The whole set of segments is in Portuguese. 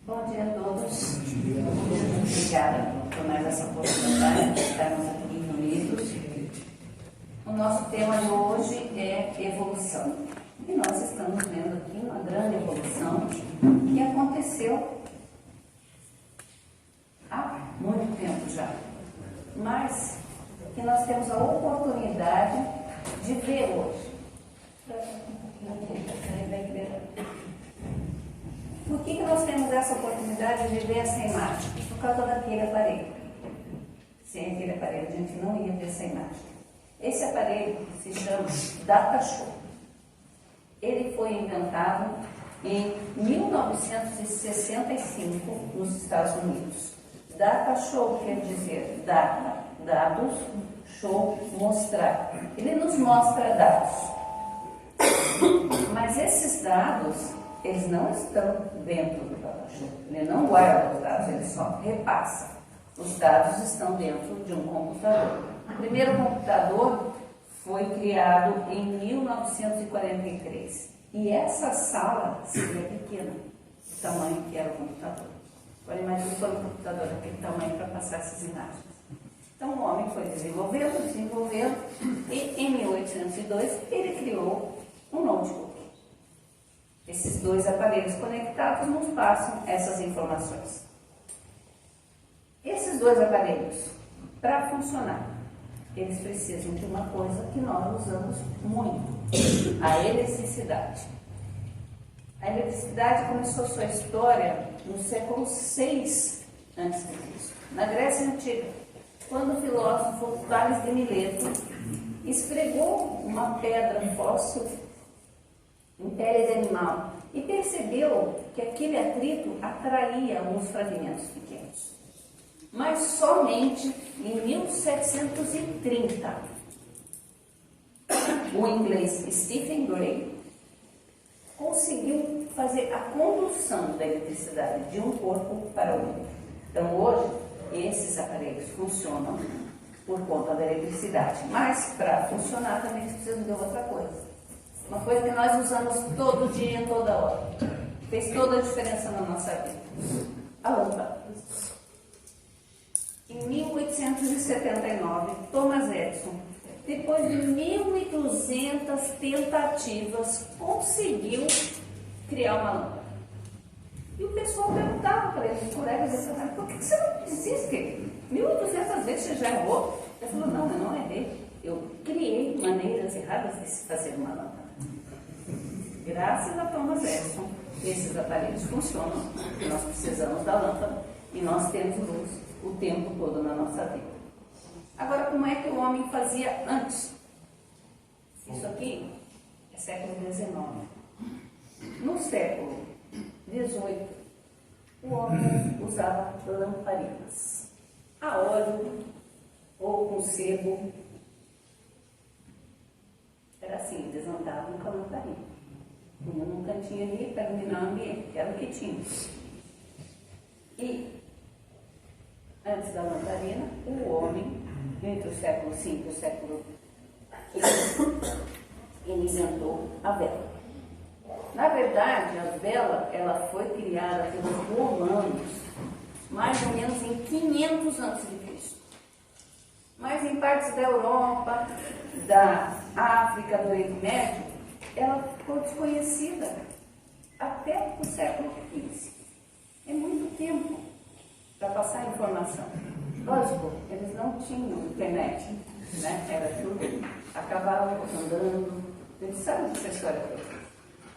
Bom dia a todos. Obrigada por mais essa oportunidade de estarmos aqui reunidos. O nosso tema de hoje é evolução. E nós estamos vendo aqui uma grande evolução que aconteceu há muito tempo já. Mas que nós temos a oportunidade de ver hoje. Por que nós temos essa oportunidade de ver essa imagem? Por causa daquele aparelho. Sem aquele aparelho a gente não ia ver essa imagem. Esse aparelho se chama Data Show. Ele foi inventado em 1965 nos Estados Unidos. Data Show quer dizer data, dados, show, mostrar. Ele nos mostra dados. Mas esses dados, eles não estão dentro do Data Show. Ele não guarda os dados, ele só repassa. Os dados estão dentro de um computador. O primeiro computador foi criado em 1943. E essa sala seria pequena, o tamanho que era o computador. Agora imagine quando o computador daquele tamanho para passar essas imagens. Então o homem foi desenvolvendo, e em 1802 ele criou um notebook. Esses dois aparelhos conectados nos passam essas informações. Esses dois aparelhos, para funcionar, eles precisam de uma coisa que nós usamos muito, a eletricidade. A eletricidade começou sua história no século VI a.C., na Grécia Antiga, quando o filósofo Tales de Mileto esfregou uma pedra fóssil em pele de animal e percebeu que aquele atrito atraía uns fragmentos pequenos. Mas somente em 1730, o inglês Stephen Gray conseguiu fazer a condução da eletricidade de um corpo para o outro. Então hoje, esses aparelhos funcionam por conta da eletricidade, mas para funcionar também eles precisam de outra coisa. Uma coisa que nós usamos todo dia, toda hora. Fez toda a diferença na nossa vida. A lâmpada. Em 1879, Thomas Edison, depois de 1.200 tentativas, conseguiu criar uma lâmpada. E o pessoal perguntava para ele, os colegas, por que você não desiste? 1.200 vezes você já errou. Ele falou, não, eu não errei. Eu criei maneiras erradas de se fazer uma lâmpada. Graças a Thomas Edison, esses aparelhos funcionam, nós precisamos da lâmpada e nós temos luz o tempo todo na nossa vida. Agora, como é que o homem fazia antes? Isso aqui é século XIX. No século XVIII, o homem usava lamparinas a óleo ou com sebo. Era assim, eles andavam com a lamparina. Punha num cantinho ali para iluminar o ambiente, que era o que tinha. E, antes da lamparina, o homem, entre o século V e o século XV, ele inventou a vela. Na verdade, a vela ela foi criada pelos romanos mais ou menos em 500 a.C. Mas em partes da Europa, da África, do Oriente Médio, ela ficou desconhecida até o século XV. É muito tempo para passar informação. Lógico, eles não tinham internet, né? Era tudo a cavalo, andando, eles sabem dessa história toda.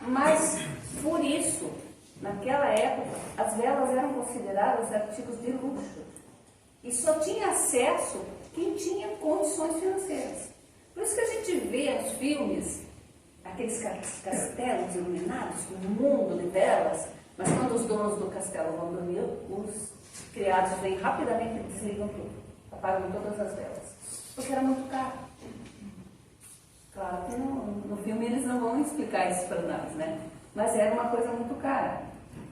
Mas, por isso, naquela época, as velas eram consideradas artigos de luxo. E só tinha acesso quem tinha condições financeiras. Por isso que a gente vê nos filmes aqueles castelos iluminados com um mundo de velas, mas quando os donos do castelo vão dormir, os criados vêm rapidamente e desligam tudo, apagam todas as velas, porque era muito caro. Claro que no filme eles não vão explicar isso para nós, né? Mas era uma coisa muito cara,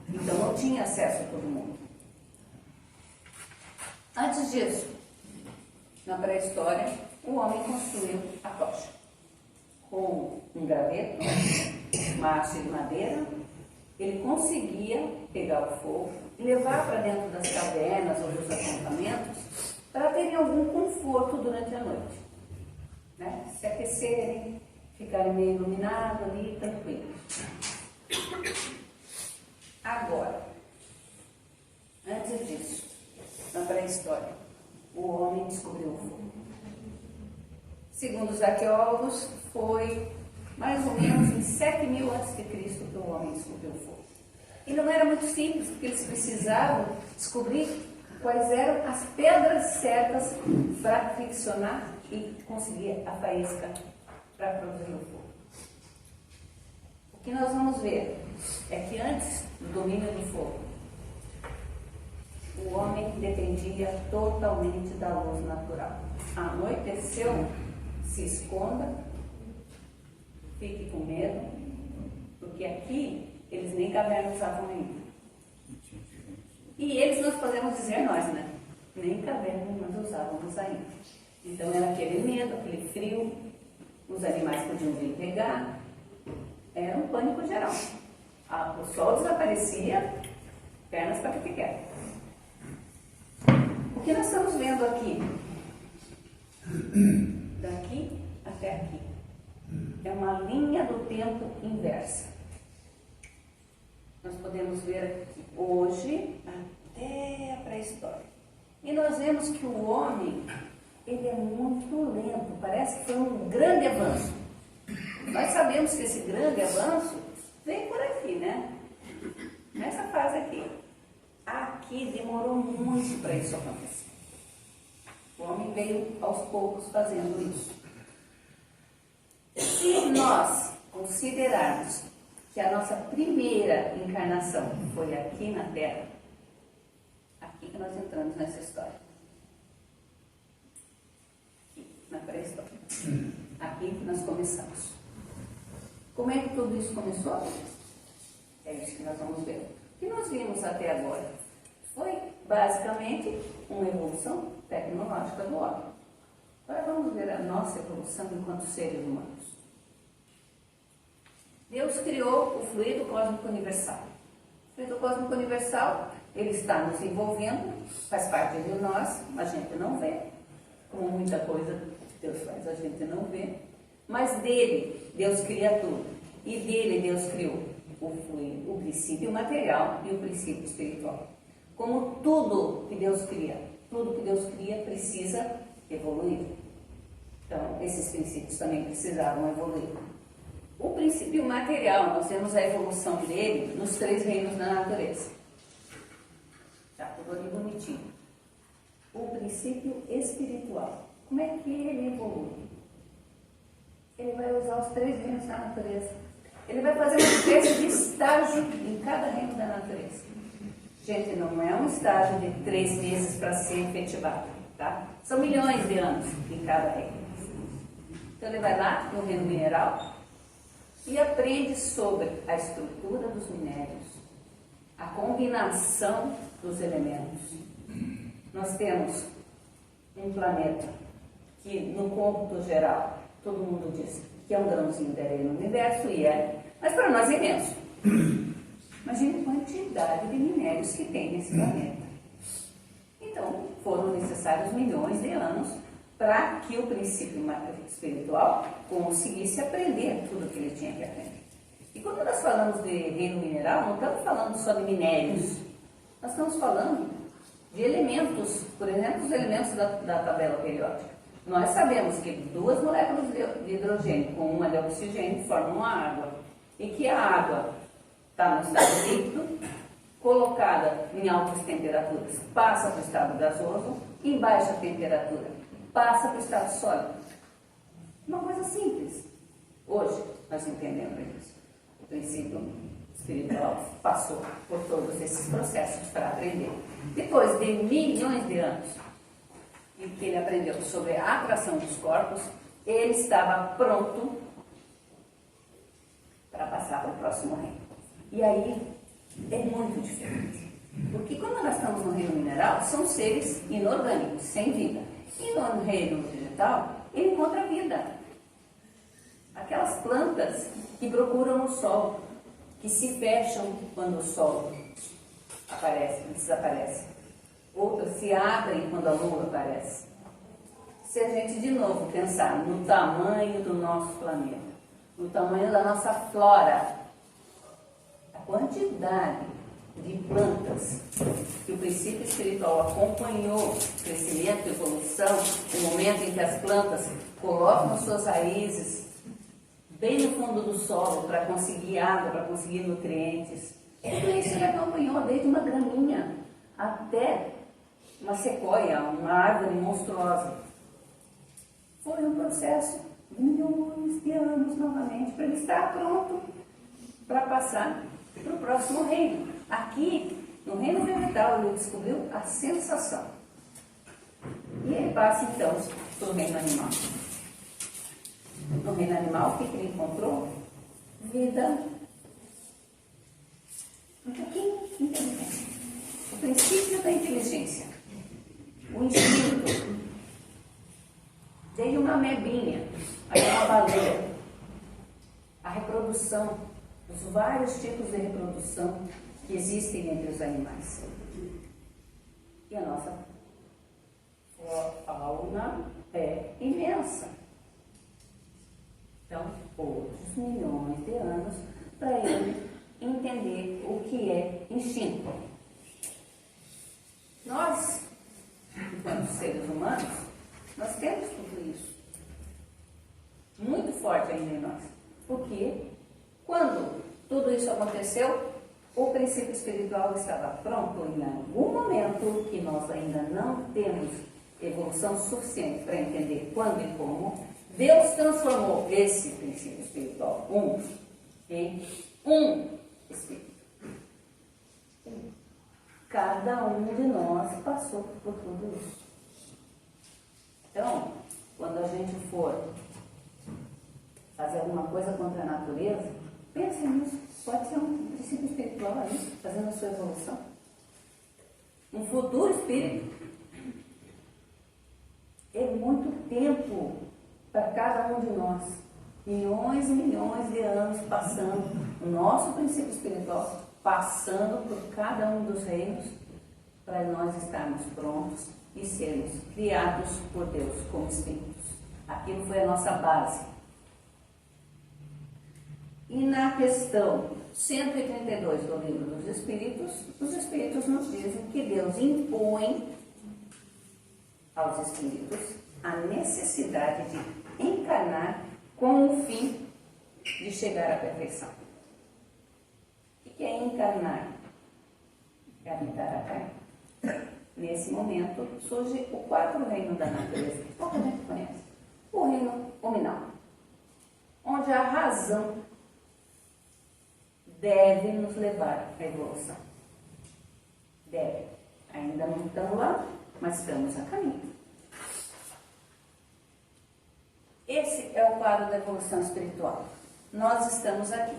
então não tinha acesso a todo mundo. Antes disso, na pré-história, o homem construiu a tocha com um graveto, uma haste de madeira ele conseguia pegar o fogo e levar para dentro das cavernas ou dos acampamentos para terem algum conforto durante a noite, né? Se aquecerem, ficarem meio iluminados ali, tranquilos. Agora, antes disso, na pré-história, o homem descobriu o fogo. Segundo os arqueólogos, foi mais ou menos em 7.000 a.C. que o homem descobriu o fogo. E não era muito simples, porque eles precisavam descobrir quais eram as pedras certas para friccionar e conseguir a faísca para produzir o fogo. O que nós vamos ver é que antes do domínio do fogo, o homem dependia totalmente da luz natural. Anoiteceu, se esconda, fique com medo, porque aqui eles nem caverna usavam ainda. E eles, nós podemos dizer nós, né? Nem caverna nós usávamos ainda. Então era aquele medo, aquele frio, os animais podiam vir pegar, era um pânico geral. O sol desaparecia, pernas para que quer. O que nós estamos vendo aqui? Daqui até aqui. É uma linha do tempo inversa. Nós podemos ver aqui hoje até a pré-história. E nós vemos que o homem, ele é muito lento. Parece que foi um grande avanço. Nós sabemos que esse grande avanço vem por aqui, né? Nessa fase aqui. Aqui demorou muito para isso acontecer. O homem veio aos poucos fazendo isso. Se nós considerarmos que a nossa primeira encarnação foi aqui na Terra, aqui que nós entramos nessa história. Aqui, na pré-história. Aqui que nós começamos. Como é que tudo isso começou? É isso que nós vamos ver. O que nós vimos até agora foi basicamente uma evolução tecnológica do homem. Agora vamos ver a nossa evolução enquanto seres humanos. Deus criou o fluido cósmico universal. O fluido cósmico universal, ele está nos envolvendo, faz parte de nós, a gente não vê. Como muita coisa que Deus faz, a gente não vê. Mas dele, Deus cria tudo. E dele, Deus criou o fluido, o princípio material e o princípio espiritual. Como tudo que Deus cria precisa evoluir. Então, esses princípios também precisavam evoluir. O princípio material, nós temos a evolução dele nos 3 reinos da natureza. Tá tudo ali bonitinho. O princípio espiritual, como é que ele evolui? Ele vai usar os 3 reinos da natureza. Ele vai fazer uma espécie de estágio em cada reino da natureza. Gente, não é um estágio de 3 meses para ser efetivado, tá? São milhões de anos em cada reino. Então ele vai lá no reino mineral e aprende sobre a estrutura dos minérios, a combinação dos elementos. Nós temos um planeta que, no cômputo geral, todo mundo diz que é um grãozinho de areia no universo, e é, mas para nós é imenso. Imagine a quantidade de minérios que tem nesse planeta. Então, foram necessários milhões de anos para que o princípio espiritual conseguisse aprender tudo o que ele tinha que aprender. E quando nós falamos de reino mineral, não estamos falando só de minérios. Nós estamos falando de elementos, por exemplo, os elementos da tabela periódica. Nós sabemos que 2 moléculas de hidrogênio com uma de oxigênio formam a água. E que a água está no estado líquido, colocada em altas temperaturas, passa para o estado gasoso, em baixa temperatura, passa para o estado sólido. Uma coisa simples. Hoje, nós entendemos isso. O princípio espiritual passou por todos esses processos para aprender. Depois de milhões de anos, em que ele aprendeu sobre a atração dos corpos, ele estava pronto para passar para o próximo reino. E aí é muito diferente. Porque quando nós estamos no reino mineral, são seres inorgânicos, sem vida. E no reino vegetal, ele encontra vida. Aquelas plantas que procuram o sol, que se fecham quando o sol aparece, desaparece. Outras se abrem quando a lua aparece. Se a gente de novo pensar no tamanho do nosso planeta, no tamanho da nossa flora, a quantidade de plantas que o princípio espiritual acompanhou, crescimento, evolução, o momento em que as plantas colocam suas raízes bem no fundo do solo para conseguir água, para conseguir nutrientes. Tudo isso ele acompanhou desde uma graminha até uma sequoia, uma árvore monstruosa. Foi um processo de milhões de anos novamente para ele estar pronto para passar para o próximo reino. Aqui, no reino vegetal, ele descobriu a sensação. E ele passa então para o reino animal. No reino animal, o que ele encontrou? Vida. Um pouquinho de inteligência. O princípio da inteligência. O instinto. Desde uma amebinha, aí uma baleia. A reprodução, os vários tipos de reprodução que existem entre os animais. E a nossa fauna é imensa. Então, outros milhões de anos para ele entender o que é instinto. Nós, enquanto seres humanos, nós temos tudo isso. Muito forte ainda em nós. Porque quando tudo isso aconteceu, o princípio espiritual estava pronto em algum momento que nós ainda não temos evolução suficiente para entender quando e como. Deus transformou esse princípio espiritual, em um espírito. Cada um de nós passou por tudo isso. Então, quando a gente for fazer alguma coisa contra a natureza, pense nisso. Pode ser um princípio espiritual aí, fazendo a sua evolução. Um futuro espírito. É muito tempo para cada um de nós. Milhões e milhões de anos passando. O nosso princípio espiritual passando por cada um dos reinos para nós estarmos prontos e sermos criados por Deus como espíritos. Aquilo foi a nossa base. E na questão 132 do Livro dos Espíritos, os Espíritos nos dizem que Deus impõe aos Espíritos a necessidade de encarnar com o fim de chegar à perfeição. O que é encarnar? É habitar a carne. Nesse momento surge o quarto reino da natureza, que pouca gente conhece. O reino hominal, onde a razão deve nos levar à evolução. Deve. Ainda não estamos lá, mas estamos a caminho. Esse é o quadro da evolução espiritual. Nós estamos aqui,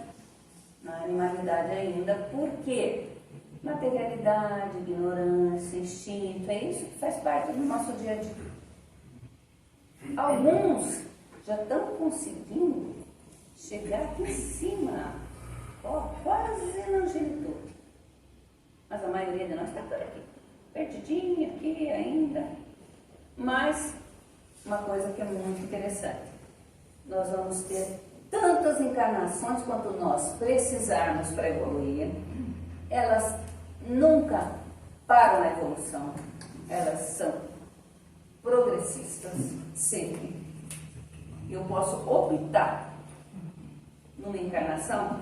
na animalidade ainda, porque materialidade, ignorância, instinto, é isso que faz parte do nosso dia a dia. Alguns já estão conseguindo chegar aqui em cima, quase na angelitude. Mas a maioria de nós está por aqui, pertidinho aqui ainda. Mas uma coisa que é muito interessante, nós vamos ter tantas encarnações quanto nós precisarmos para evoluir. Elas nunca param na evolução, elas são progressistas sempre. Eu posso optar numa encarnação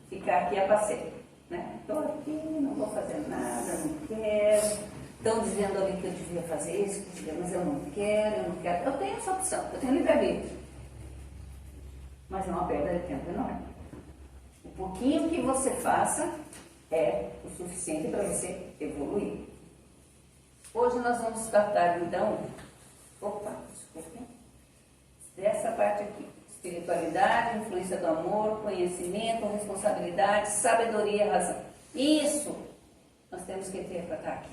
ficar aqui a passeio, né? Estou aqui, não vou fazer nada, não quero. Estão dizendo ali que eu devia fazer isso, mas eu não quero. Eu tenho essa opção, eu tenho livre-arbítrio. Mas é uma perda de tempo enorme. O pouquinho que você faça é o suficiente para você evoluir. Hoje nós vamos tratar então, dessa parte aqui. Espiritualidade, influência do amor, conhecimento, responsabilidade, sabedoria e razão. Isso nós temos que ter para estar aqui.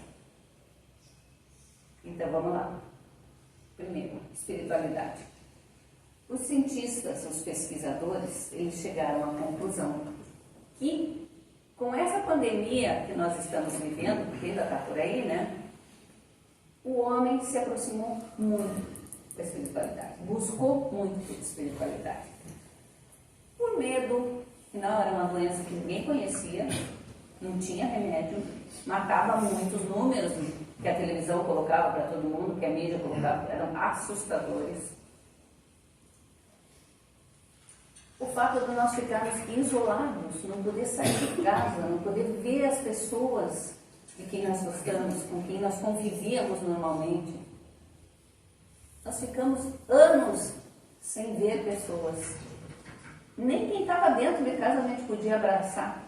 Então vamos lá. Primeiro, espiritualidade. Os cientistas, os pesquisadores, eles chegaram à conclusão E com essa pandemia que nós estamos vivendo, porque ainda está por aí, né? O homem se aproximou muito da espiritualidade, buscou muito a espiritualidade. Por medo, afinal era uma doença que ninguém conhecia, não tinha remédio, matava muito, os números que a televisão colocava para todo mundo, que a mídia colocava, eram assustadores. O fato de nós ficarmos isolados, não poder sair de casa, não poder ver as pessoas de quem nós gostamos, com quem nós convivíamos normalmente. Nós ficamos anos sem ver pessoas. Nem quem estava dentro de casa a gente podia abraçar.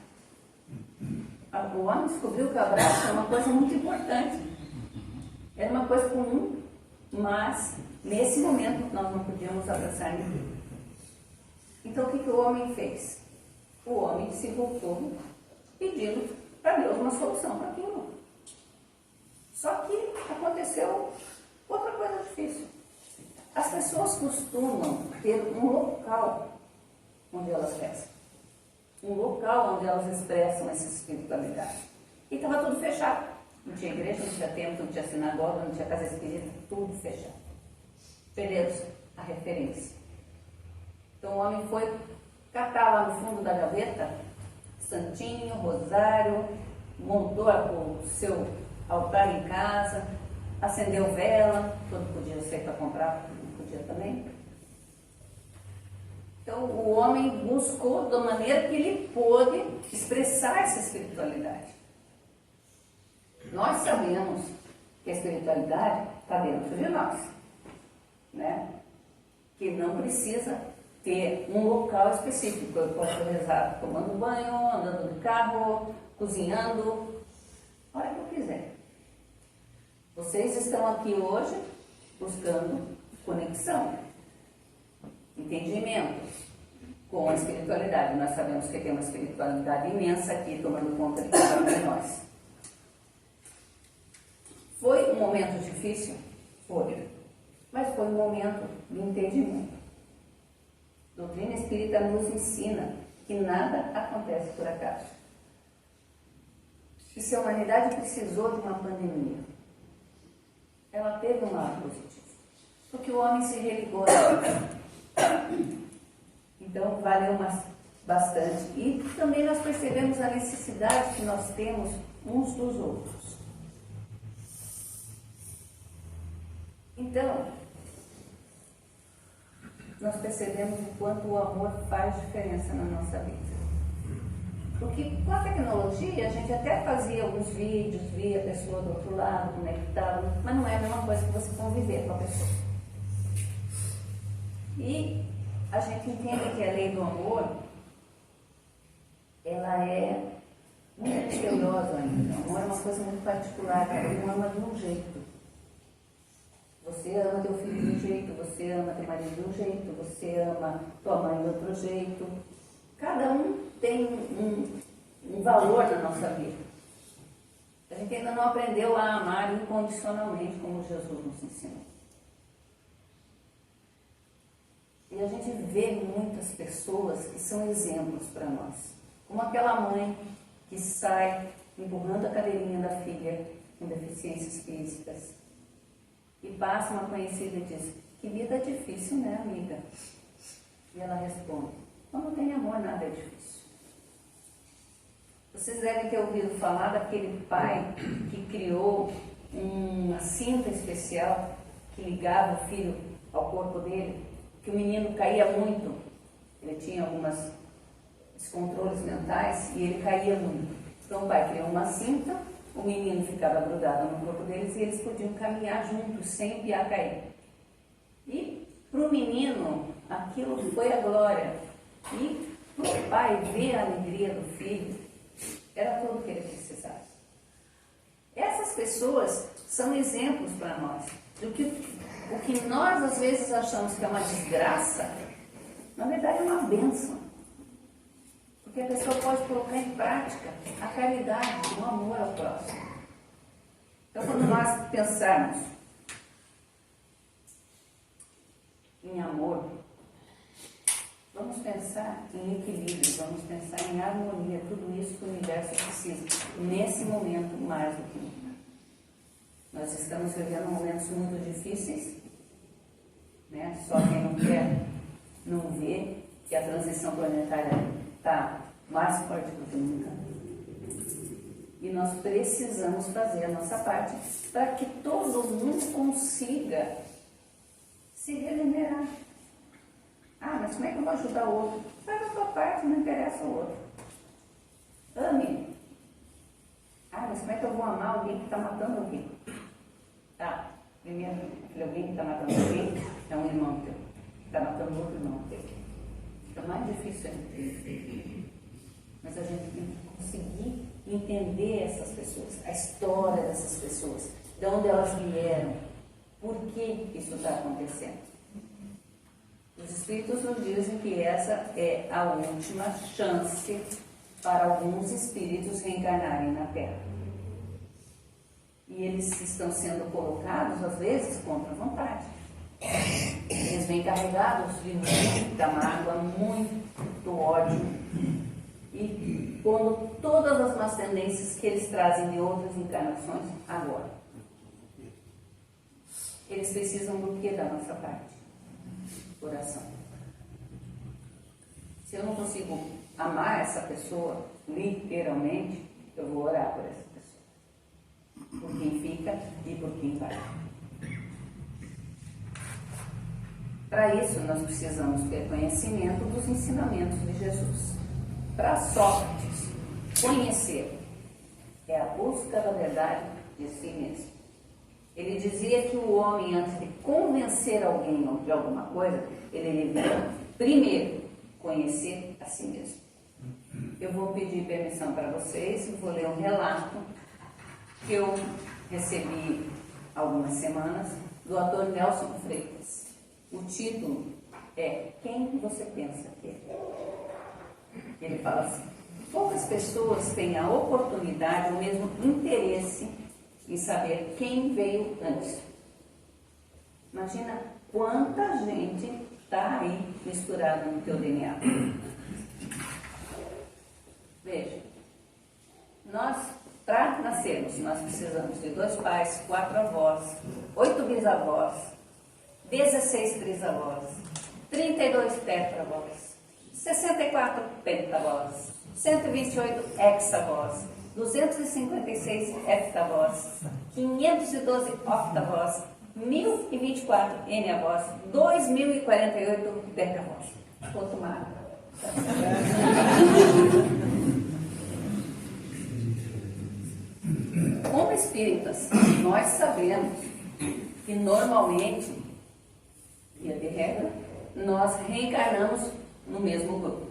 O homem descobriu que o abraço é uma coisa muito importante. Era uma coisa comum, mas nesse momento nós não podíamos abraçar ninguém. Então o que o homem fez? O homem se voltou pedindo para Deus uma solução para aquilo. Só que aconteceu outra coisa difícil. As pessoas costumam ter um local onde elas rezam, um local onde elas expressam essa espiritualidade. E estava tudo fechado. Não tinha igreja, não tinha templo, não tinha sinagoga, não tinha casa espírita, tudo fechado. Perderam a referência. Então o homem foi catar lá no fundo da gaveta, santinho, rosário, montou o seu altar em casa, acendeu vela, todo podia ser para comprar, não podia também. Então o homem buscou da maneira que ele pôde expressar essa espiritualidade. Nós sabemos que a espiritualidade está dentro de nós, né? Que não precisa ter um local específico. Eu posso rezar tomando banho, andando de carro, cozinhando, a hora que eu quiser. Vocês estão aqui hoje buscando conexão, entendimento com a espiritualidade. Nós sabemos que tem uma espiritualidade imensa aqui tomando conta de cada um de nós. Foi um momento difícil? Foi. Mas foi um momento de entendimento. A doutrina espírita nos ensina que nada acontece por acaso. E se a humanidade precisou de uma pandemia, ela teve um lado positivo. Porque o homem se religou a Deus. Então, valeu bastante. E também nós percebemos a necessidade que nós temos uns dos outros. Então, nós percebemos o quanto o amor faz diferença na nossa vida. Porque com a tecnologia, a gente até fazia alguns vídeos, via a pessoa do outro lado, conectava, mas não é a mesma coisa que você conviver com a pessoa. E a gente entende que a lei do amor, ela é muito misteriosa ainda. O amor é uma coisa muito particular, cada um ama de um jeito. Você ama teu filho de um jeito, você ama teu marido de um jeito, você ama tua mãe de outro jeito. Cada um tem um valor na nossa vida. A gente ainda não aprendeu a amar incondicionalmente, como Jesus nos ensinou. E a gente vê muitas pessoas que são exemplos para nós. Como aquela mãe que sai empurrando a cadeirinha da filha com deficiências físicas. E passa uma conhecida e diz: que vida difícil, né, amiga? E ela responde: quando tem amor, nada é difícil. Vocês devem ter ouvido falar daquele pai que criou uma cinta especial que ligava o filho ao corpo dele, que o menino caía muito. Ele tinha alguns descontroles mentais e ele caía muito. Então o pai criou uma cinta, o menino ficava grudado no corpo deles e eles podiam caminhar juntos sem o piar cair. E para o menino aquilo foi a glória. E para o pai ver a alegria do filho, era tudo o que ele precisava. Essas pessoas são exemplos para nós. O que nós às vezes achamos que é uma desgraça, na verdade é uma bênção. Porque a pessoa pode colocar em prática a caridade, o amor ao próximo. Então, quando nós pensarmos em amor, Vamos pensar em equilíbrio, vamos pensar em harmonia, tudo isso que o universo precisa, nesse momento mais do que nunca. Nós estamos vivendo momentos muito difíceis, né? Só quem não quer não vê que a transição planetária está mais forte do que nunca. E nós precisamos fazer a nossa parte para que todo mundo consiga se regenerar. Ah, mas como é que eu vou ajudar o outro? Faz a tua parte, não interessa o outro. Ame. Ah, mas como é que eu vou amar alguém que está matando alguém? Tá, primeiro, alguém que está matando alguém é um irmão teu, que está matando outro irmão teu. Fica mais difícil ainda. Mas a gente tem que conseguir entender essas pessoas, a história dessas pessoas, de onde elas vieram, por que isso está acontecendo. Os Espíritos nos dizem que essa é a última chance para alguns espíritos reencarnarem na Terra. E eles estão sendo colocados, às vezes, contra a vontade. Eles vêm carregados de muita mágoa, muito ódio. E pondo todas as más tendências que eles trazem de outras encarnações agora. Eles precisam do que da nossa parte? Oração. Se eu não consigo amar essa pessoa, literalmente, eu vou orar por essa pessoa. Por quem fica e por quem vai. Para isso, nós precisamos ter conhecimento dos ensinamentos de Jesus. Para Sócrates, conhecer é a busca da verdade de si mesmo. Ele dizia que o homem, antes de convencer alguém de alguma coisa, ele devia primeiro conhecer a si mesmo. Eu vou pedir permissão para vocês e vou ler um relato que eu recebi há algumas semanas do ator Nelson Freitas. O título é Quem Você Pensa Que É? Ele fala assim: poucas pessoas têm a oportunidade, o mesmo interesse em saber quem veio antes. Imagina quanta gente está aí misturada no teu DNA. Veja, nós, para nascermos, nós precisamos de 2 pais, 4 avós, 8 bisavós, 16 trisavós, 32 tetravós, 64 pentavós, 128 hexavós, 256 heptavós, 512 octavós, 1024 enavós, 2048 decavós. Vou tomar água. Como espíritas, nós sabemos que normalmente, via de regra, nós reencarnamos no mesmo grupo.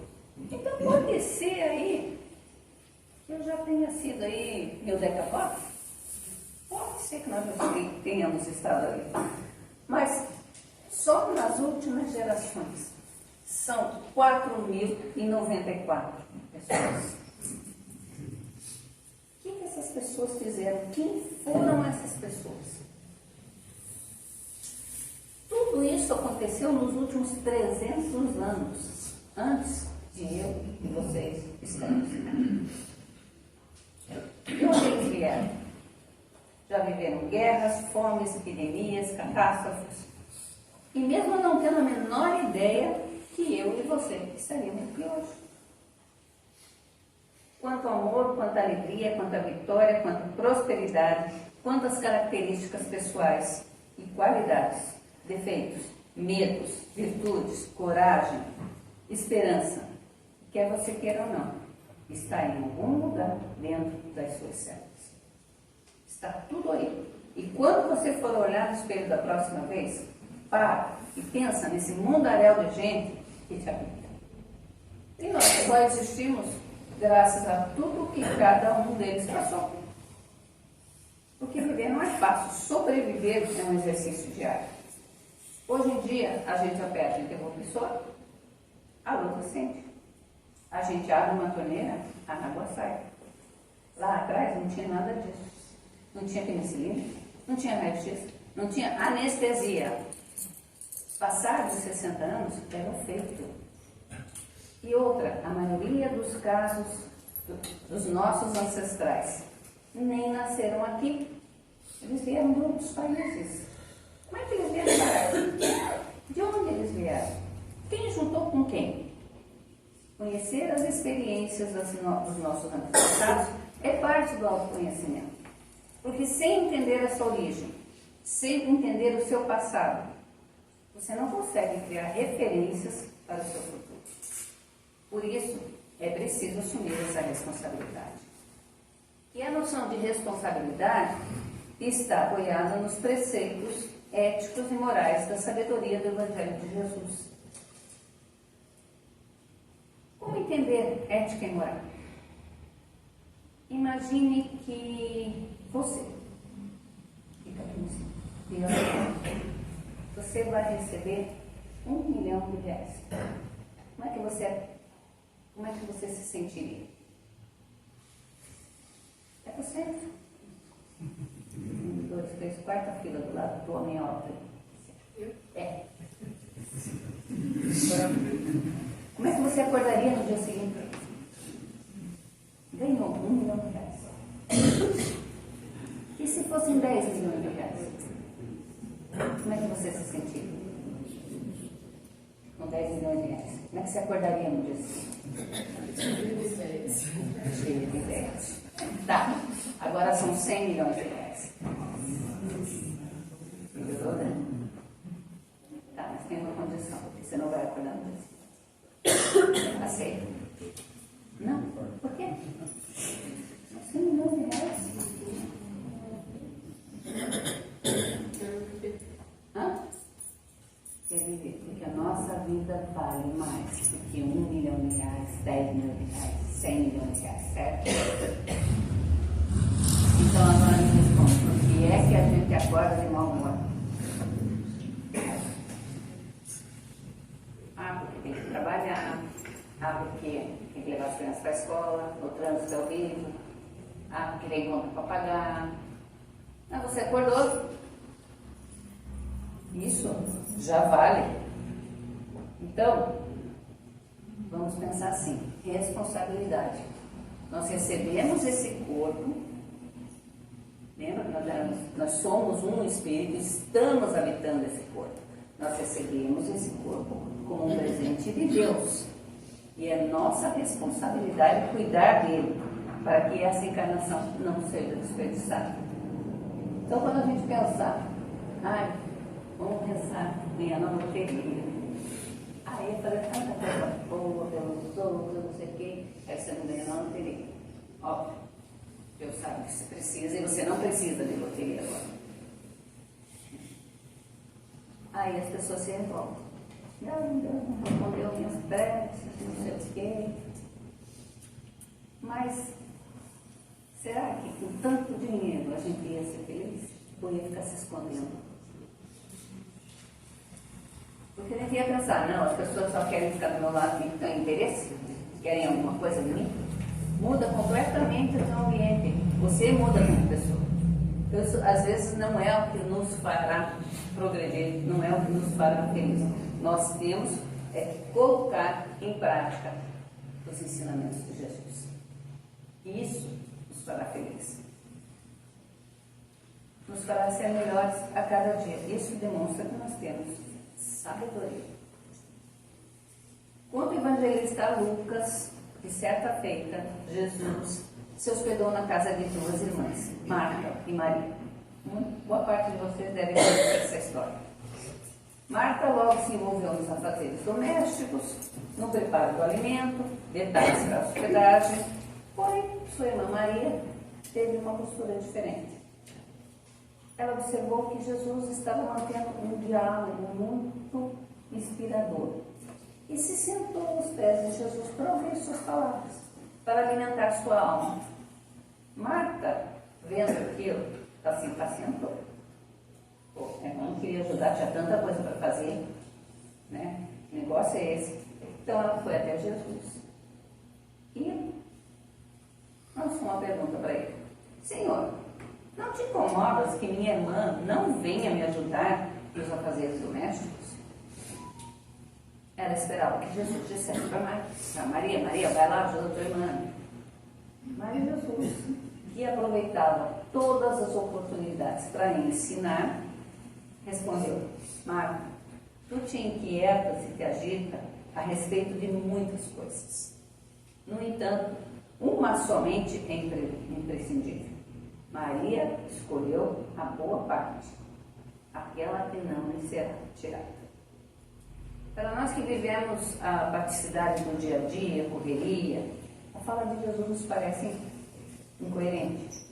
Então pode ser aí que eu já tenha sido aí meu decavó. Pode ser que nós já tenhamos estado ali. Mas só nas últimas gerações são 4.094 pessoas. O que essas pessoas fizeram? Quem foram essas pessoas? Tudo isso aconteceu nos últimos 300 anos, antes de eu e vocês estarmos. De onde eles vieram? Já viveram guerras, fomes, epidemias, catástrofes. E mesmo não tendo a menor ideia que eu e você estaríamos aqui hoje. Quanto amor, quanta alegria, quanta vitória, quanta prosperidade, quantas características pessoais e qualidades, defeitos, medos, virtudes, coragem, esperança, quer você queira ou não, está em algum lugar dentro das suas células. Está tudo aí. E quando você for olhar no espelho da próxima vez, para e pensa nesse mundaréu de gente que te habita. E nós só existimos graças a tudo que cada um deles passou. Porque viver não é fácil, sobreviver é um exercício diário. Hoje em dia, a gente aperta o interruptor, a luz acende. A gente abre uma torneira, a água sai. Lá atrás não tinha nada disso. Não tinha penicilina, não tinha raio-x, não tinha anestesia. Passados 60 anos, era feito. E outra, a maioria dos casos dos nossos ancestrais nem nasceram aqui. Eles vieram de outros países. Como é que eles vieram parar? De onde eles vieram? Quem juntou com quem? Conhecer as experiências dos nossos antepassados é parte do autoconhecimento. Porque sem entender a sua origem, sem entender o seu passado, você não consegue criar referências para o seu futuro. Por isso, é preciso assumir essa responsabilidade. E a noção de responsabilidade está apoiada nos preceitos éticos e morais da sabedoria do Evangelho de Jesus. Como entender ética e moral? Imagine que você, fica aqui, você vai receber R$1 milhão. Como é que você se sentiria? É você. 1, 2, 3, quarta fila do lado do homem alto. É. Como é que você acordaria no dia seguinte? Ganhou R$1 milhão. E se fossem 10 milhões de reais? Como é que você se sentiria? Com 10 milhões de reais. Como é que você acordaria no dia seguinte? Cheio de ideias. Tá, agora são 100 milhões de reais. Melhorou, né? Tá, mas tem uma condição, porque você não vai acordar no dia seguinte. Aceita? Não? Por quê? 100 milhões de reais. Hã? Quer dizer, porque a nossa vida vale mais do que 1 milhão de reais, 10 milhões de reais, 100 milhões de reais, certo? Então agora me responde, por que é que a gente acorda de mau humor? Porque tem que trabalhar, porque tem que levar as crianças para a escola, o trânsito é horrível, porque tem conta para pagar. Você acordou. Isso já vale. Então, vamos pensar assim, responsabilidade. Nós recebemos esse corpo, lembra que nós somos um espírito, estamos habitando esse corpo. Nós recebemos esse corpo como um presente de Deus. E é nossa responsabilidade cuidar dele, para que essa encarnação não seja desperdiçada. Então, quando a gente pensar, vamos pensar, ganhar na loteria. Aí fazer tanta coisa boa pelos outros, não sei o quê, aí você não ganha na loteria. Óbvio, Deus sabe que você precisa e você não precisa de loteria agora. Aí as pessoas se revoltam. Não respondeu minhas preces, não sei o quê. Mas será que com tanto dinheiro a gente ia ser feliz? Ou ia ficar se escondendo? Porque a gente ia pensar, não, as pessoas só querem ficar do meu lado e têm interesse, querem alguma coisa de mim. Muda completamente o seu ambiente. Você muda como pessoa. Isso, às vezes, não é o que nos fará progredir, não é o que nos fará feliz. Nós temos que colocar em prática os ensinamentos de Jesus. E isso nos fará felizes. Nos fará ser melhores a cada dia. Isso demonstra que nós temos sabedoria. Quando o evangelista Lucas, de certa feita, Jesus se hospedou na casa de duas irmãs, Marta e Maria. Boa parte de vocês devem conhecer essa história. Marta logo se envolveu nos afazeres domésticos, no preparo do alimento, detalhes para a hospedagem. Porém, sua irmã Maria teve uma postura diferente. Ela observou que Jesus estava mantendo um diálogo muito inspirador e se sentou aos pés de Jesus para ouvir suas palavras, para alimentar sua alma. Marta, vendo aquilo, se impacientou. Eu não queria ajudar, tinha tanta coisa para fazer, né? O negócio é esse. Então ela foi até Jesus e lançou uma pergunta para ele: Senhor, não te incomodas que minha irmã não venha me ajudar nos afazeres domésticos? ela esperava que Jesus dissesse para Maria, Maria, vai lá, ajuda a tua irmã. Mas Jesus, que aproveitava todas as oportunidades para ensinar, respondeu: Marta, tu te inquietas e te agita a respeito de muitas coisas. No entanto, uma somente é imprescindível. Maria escolheu a boa parte, aquela que não lhe será tirada. Para nós que vivemos a praticidade do dia a dia, a correria, a fala de Jesus nos parece incoerente.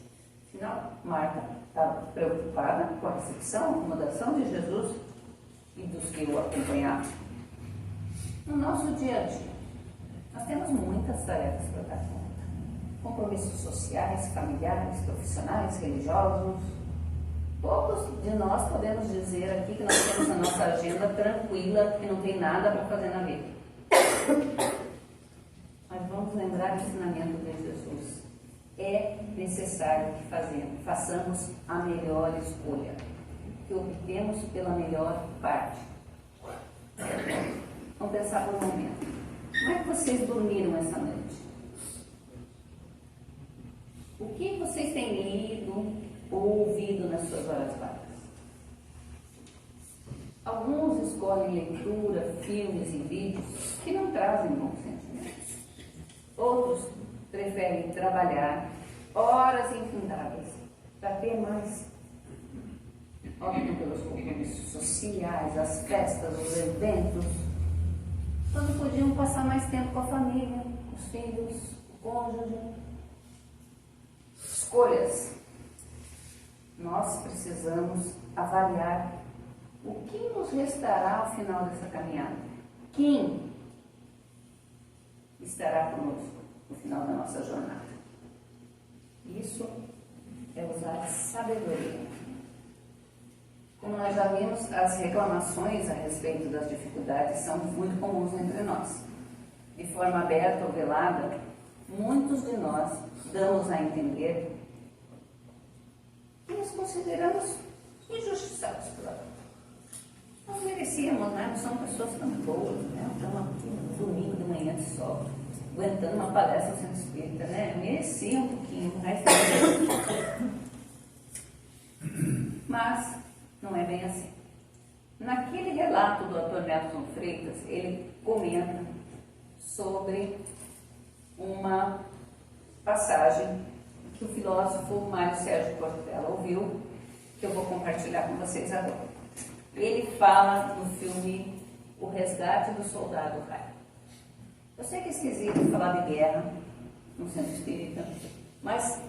Afinal, Marta estava preocupada com a recepção, a acomodação de Jesus e dos que o acompanhavam. No nosso dia a dia, nós temos muitas tarefas para dar conta. Compromissos sociais, familiares, profissionais, religiosos. Poucos de nós podemos dizer aqui que nós temos a nossa agenda tranquila e não tem nada para fazer na vida. Mas vamos lembrar do ensinamento de Jesus. É necessário que façamos a melhor escolha, que optemos pela melhor parte. Vamos pensar por um momento. Como é que vocês dormiram essa noite? O que vocês têm lido ou ouvido nas suas horas vagas? Alguns escolhem leitura, filmes e vídeos que não trazem bons sentimentos. Outros preferem trabalhar horas infindáveis para ter mais. Optam pelos compromissos sociais, as festas, os eventos, quando podiam passar mais tempo com a família, com os filhos, com o cônjuge. Escolhas. Nós precisamos avaliar o que nos restará ao final dessa caminhada. Quem estará conosco no final da nossa jornada? Isso é usar sabedoria. Como nós já vimos, as reclamações a respeito das dificuldades são muito comuns entre nós. De forma aberta ou velada, muitos de nós damos a entender que nos consideramos injustiçados pela vida. Nós merecíamos, né? Não são pessoas tão boas, né? Estamos aqui no domingo de manhã de sol, aguentando uma palestra no centro espírita, né? Merecia um pouquinho, mais. Mas não é bem assim. Naquele relato do Dr. Nelson Freitas, ele comenta sobre uma passagem que o filósofo Mário Sérgio Cortella ouviu, que eu vou compartilhar com vocês agora. Ele fala no filme O Resgate do Soldado Ryan. Eu sei que é esquisito falar de guerra no centro espírita, mas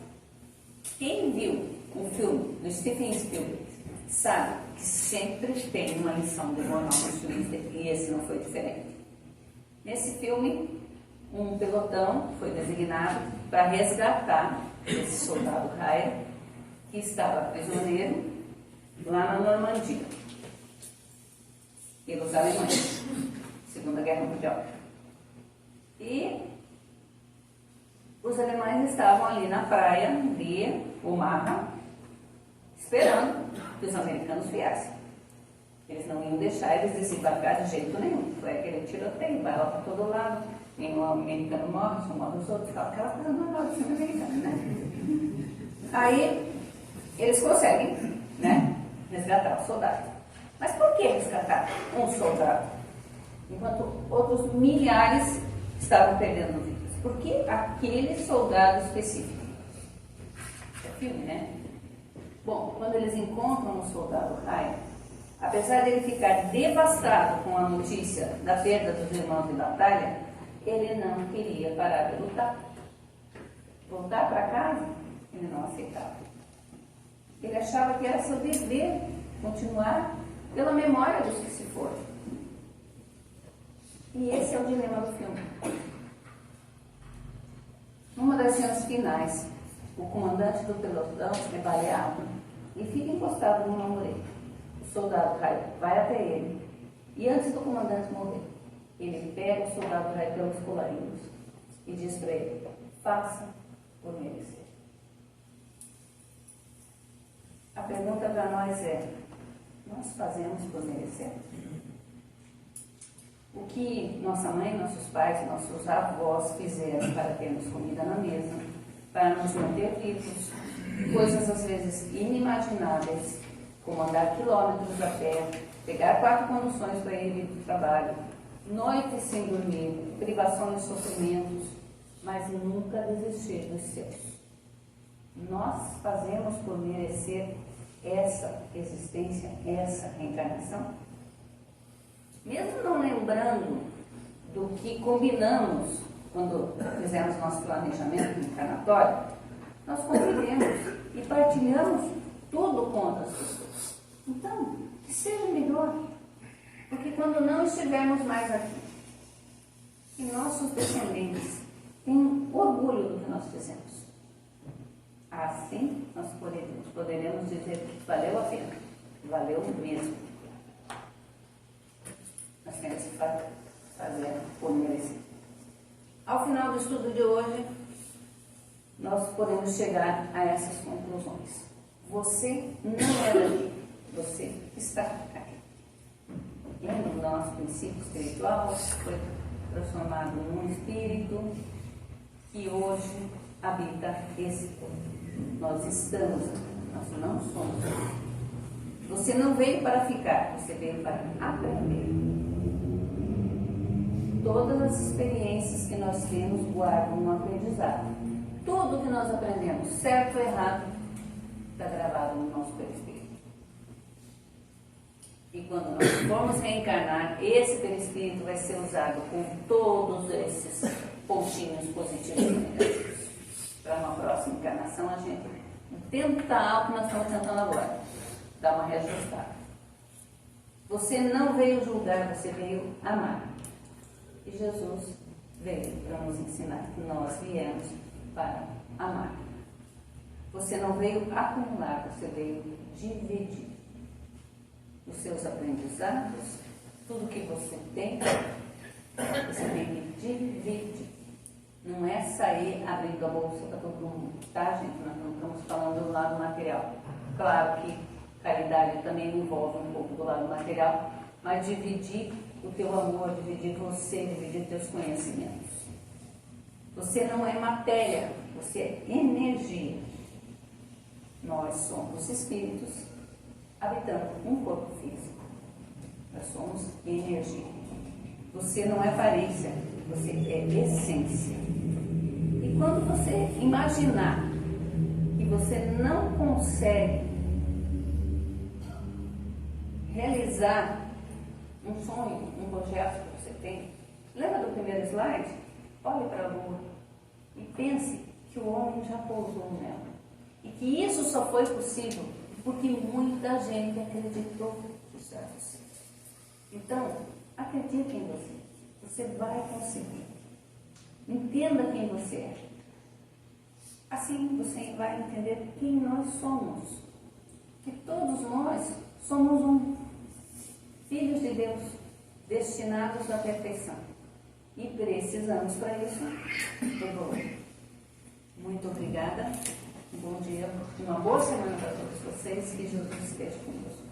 quem viu o filme do Steven Spielberg sabe que sempre tem uma lição de moral no filme, e esse não foi diferente. Nesse filme, um pelotão foi designado para resgatar esse soldado Ryan, que estava prisioneiro lá na Normandia, pelos alemães, Segunda Guerra Mundial. E os alemães estavam ali na praia de Omaha, esperando que os americanos viessem. Eles não iam deixar eles desembarcar de jeito nenhum. Foi aquele tiroteio, vai lá para todo lado, nenhum americano morre, só morre os outros, aquela coisa normal do filme americano, né? Aí eles conseguem, né, resgatar o soldado. Mas por que resgatar um soldado? Enquanto outros milhares estavam perdendo vidas. Por que aquele soldado específico? É filme, né? Bom, quando eles encontram o soldado Ryan, apesar de ele ficar devastado com a notícia da perda dos irmãos de batalha, ele não queria parar de lutar. Voltar para casa, ele não aceitava. Ele achava que era seu dever continuar pela memória dos que se foram. E esse é o dilema do filme. Numa das cenas finais, o comandante do pelotão é baleado e fica encostado numa mureta. O soldado vai até ele e antes do comandante morrer, ele pega o soldado pelos colarinhos e diz para ele: faça por merecer. A pergunta para nós é: nós fazemos por merecer? o que nossa mãe, nossos pais, nossos avós fizeram para termos comida na mesa, para nos manter vivos, coisas às vezes inimagináveis, como andar quilômetros a pé, pegar 4 conduções para ir do trabalho, noites sem dormir, privações e sofrimentos, mas nunca desistir dos seus. Nós fazemos por merecer essa existência, essa reencarnação? Mesmo não lembrando do que combinamos quando fizemos nosso planejamento encarnatório, nós convivemos e partilhamos tudo com outras pessoas. Então, que seja melhor, porque quando não estivermos mais aqui, que nossos descendentes tenham orgulho do que nós fizemos. Assim, nós poderemos dizer que valeu a pena, valeu mesmo. Nós temos que fazer por merecer. Ao final do estudo de hoje, nós podemos chegar a essas conclusões. Você não é daqui, você está aqui. Lembra do nosso princípio espiritual? Foi transformado num espírito que hoje habita esse corpo. Nós estamos aqui, nós não somos aqui. Você não veio para ficar, você veio para aprender. Todas as experiências que nós temos guardam um aprendizado. Tudo que nós aprendemos, certo ou errado, está gravado no nosso perispírito. E quando nós formos reencarnar, esse perispírito vai ser usado com todos esses pontinhos positivos e negativos. Para uma próxima encarnação, a gente tentar o que nós estamos tentando agora, dar uma reajustada. Você não veio julgar, você veio amar. E Jesus veio para nos ensinar que nós viemos para amar. Você não veio acumular, você veio dividir os seus aprendizados, tudo que você tem que dividir. Não é sair abrindo a bolsa para todo mundo, tá, gente? Nós não estamos falando do lado material. Claro que caridade também envolve um pouco do lado material, mas dividir o teu amor, dividir você, dividir teus conhecimentos. Você não é matéria, você é energia. Nós somos espíritos habitando um corpo físico. Nós somos energia. Você não é aparência, você é essência. E quando você imaginar que você não consegue realizar um sonho, um projeto que você tem, lembra do primeiro slide? Olhe para a Lua e pense que o homem já pousou nela. E que isso só foi possível porque muita gente acreditou que isso era possível. Então, acredite em você. Você vai conseguir. Entenda quem você é. Assim você vai entender quem nós somos. Que todos nós somos filhos de Deus, destinados à perfeição. E precisamos para isso evoluir. Muito obrigada. Um bom dia, uma boa semana para todos vocês. Que Jesus esteja conosco.